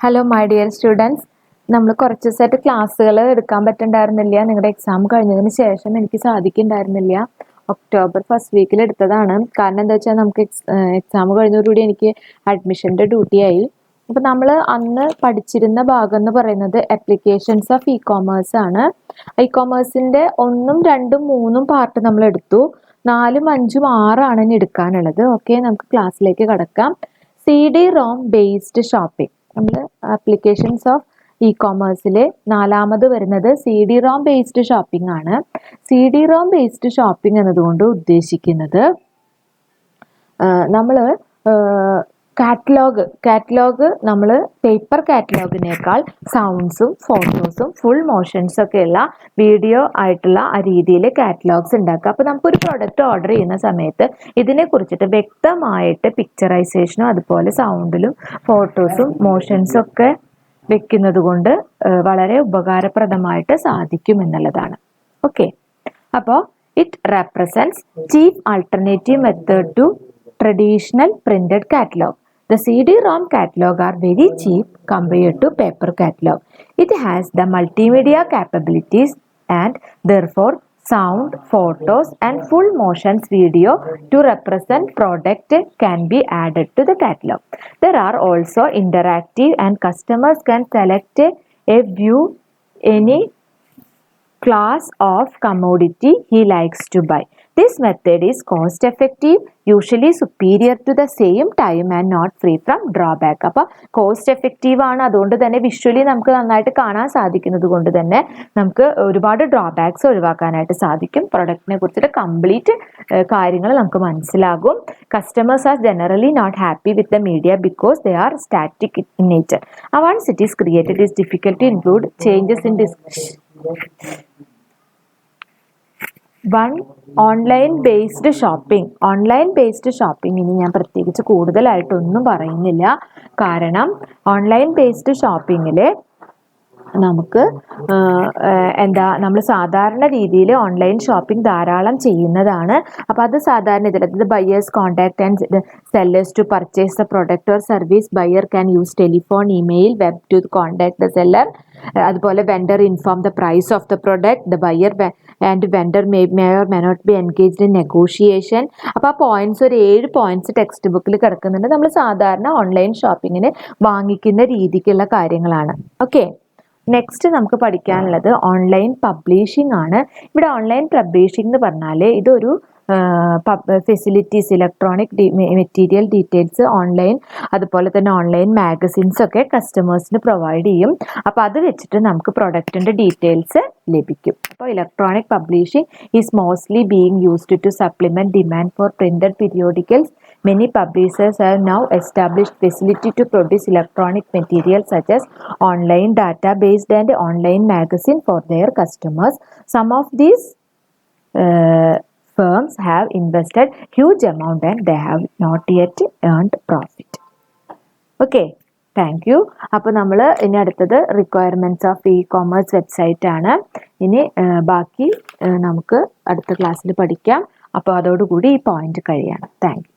Hello my dear students, നമ്മൾ കുറച്ച് ദിവസമായിട്ട് ക്ലാസ്സുകൾ എടുക്കാൻ പറ്റുന്നുണ്ടായിരുന്നില്ല. നിങ്ങളുടെ എക്സാം കഴിഞ്ഞതിന് ശേഷം എനിക്ക് സാധിക്കുന്നുണ്ടായിരുന്നില്ല. ഒക്ടോബർ ഫസ്റ്റ് വീക്കിൽ എടുത്തതാണ്. കാരണം എന്താ വെച്ചാൽ നമുക്ക് എക്സാം കഴിഞ്ഞതോടുകൂടി എനിക്ക് അഡ്മിഷൻ്റെ ഡ്യൂട്ടിയായി. അപ്പോൾ നമ്മൾ അന്ന് പഠിച്ചിരുന്ന ഭാഗം എന്ന് പറയുന്നത് അപ്ലിക്കേഷൻസ് ഓഫ് ഇ കോമേഴ്സ് ആണ്. ഇ കോമേഴ്സിൻ്റെ 1, 2, 3 പാർട്ട് നമ്മൾ എടുത്തു. 4, 5, 6 ഇനി എടുക്കാനുള്ളത്. ഓക്കെ, നമുക്ക് ക്ലാസ്സിലേക്ക് കടക്കാം. CD-ROM based shopping. നമ്മൾ ആപ്ലിക്കേഷൻസ് ഓഫ് ഇ കോമേഴ്സിലെ 4ാമത് വരുന്നത് CD-ROM ബേസ്ഡ് ഷോപ്പിംഗ് ആണ്. CD-ROM ബേസ്ഡ് ഷോപ്പിംഗ് എന്നതുകൊണ്ട് ഉദ്ദേശിക്കുന്നത് നമ്മൾ കാറ്റലോഗ് നമ്മൾ പേപ്പർ കാറ്റലോഗിനേക്കാൾ സൗണ്ട്സും ഫോട്ടോസും ഫുൾ മോഷൻസും ഒക്കെയുള്ള വീഡിയോ ആയിട്ടുള്ള ആ രീതിയിൽ കാറ്റലോഗ്സ് ഉണ്ടാക്കുക. അപ്പോൾ നമുക്കൊരു പ്രൊഡക്റ്റ് ഓർഡർ ചെയ്യുന്ന സമയത്ത് ഇതിനെ കുറിച്ചിട്ട് വ്യക്തമായിട്ട് പിക്ചറൈസേഷനും അതുപോലെ സൗണ്ടിലും ഫോട്ടോസും മോഷൻസും ഒക്കെ വെക്കുന്നത് കൊണ്ട് വളരെ ഉപകാരപ്രദമായിട്ട് സാധിക്കും എന്നുള്ളതാണ്. ഓക്കെ, അപ്പോൾ it represents cheap alternative method to traditional printed catalog. The CD-ROM catalog are very cheap compared to paper catalog. It has the multimedia capabilities and therefore sound, photos and full motions video to represent product can be added to the catalog. There are also interactive and customers can select a view any class of commodity he likes to buy. This method is cost effective, usually superior to the same time and not free from drawback. അപ്പോൾ cost effective ആണ്, അതുകൊണ്ട് തന്നെ visually നമുക്ക് നന്നായിട്ട് കാണാൻ സാധിക്കുന്നത് കൊണ്ട് തന്നെ നമുക്ക് ഒരുപാട് ഡ്രോബാക്സ് ഒഴിവാക്കാനായിട്ട് സാധിക്കും. പ്രൊഡക്റ്റിനെ കുറിച്ചിട്ട് കംപ്ലീറ്റ് കാര്യങ്ങൾ നമുക്ക് മനസ്സിലാകും. Customers are generally not happy with the media because they are static in nature. Once it is created it is difficult to include changes in online based shopping ഇനി ഞാൻ പ്രത്യേകിച്ച് കൂടുതലായിട്ടൊന്നും പറയുന്നില്ല. കാരണം ഓൺലൈൻ ബേസ്ഡ് ഷോപ്പിങ്ങിൽ നമുക്ക് നമ്മൾ സാധാരണ രീതിയിൽ ഓൺലൈൻ ഷോപ്പിംഗ് ധാരാളം ചെയ്യുന്നതാണ്. അപ്പോൾ അത് സാധാരണ ഇതിൽ അതായത് buyers contact and sellers to purchase the product or service. Buyer can use telephone, email, web to contact the seller. അതുപോലെ vendor inform the price of the product. The buyer and vendor may or may not be engaged in negotiation. അപ്പോൾ ആ points ഒരു 7 points text ബുക്കിൽ കിടക്കുന്നുണ്ട്. നമ്മൾ സാധാരണ online ഷോപ്പിങ്ങിന് വാങ്ങിക്കുന്ന രീതിക്കുള്ള കാര്യങ്ങളാണ്. ഓക്കെ, നെക്സ്റ്റ് നമുക്ക് പഠിക്കാനുള്ളത് ഓൺലൈൻ പബ്ലിഷിംഗ് ആണ്. ഇവിടെ ഓൺലൈൻ പബ്ലിഷിംഗ് എന്ന് പറഞ്ഞാൽ ഇതൊരു facilities, electronic material details online, അതുപോലെ തന്നെ ഓൺലൈൻ മാഗസിൻസ് ഒക്കെ കസ്റ്റമേഴ്സിന് പ്രൊവൈഡ് ചെയ്യും. അപ്പോൾ അത് വെച്ചിട്ട് നമുക്ക് പ്രൊഡക്റ്റിൻ്റെ ഡീറ്റെയിൽസ് ലഭിക്കും. അപ്പോൾ electronic publishing is mostly being used to supplement demand for printed periodicals. Many publishers have now established facility to produce electronic materials such as online database and online magazine for their customers. Some of these firms have invested huge amount and they have not yet earned profit. Okay, thank you. അപ്പോൾ നമ്മൾ ഇനി അടുത്തത് requirements of E commerce website ആണ്. ഇനി ബാക്കി നമുക്ക് അടുത്ത ക്ലാസ്സിൽ പഠിക്കാം. അപ്പോൾ അതോടുകൂടി ഈ പോയിന്റ് കഴിയാണ്. Thank you.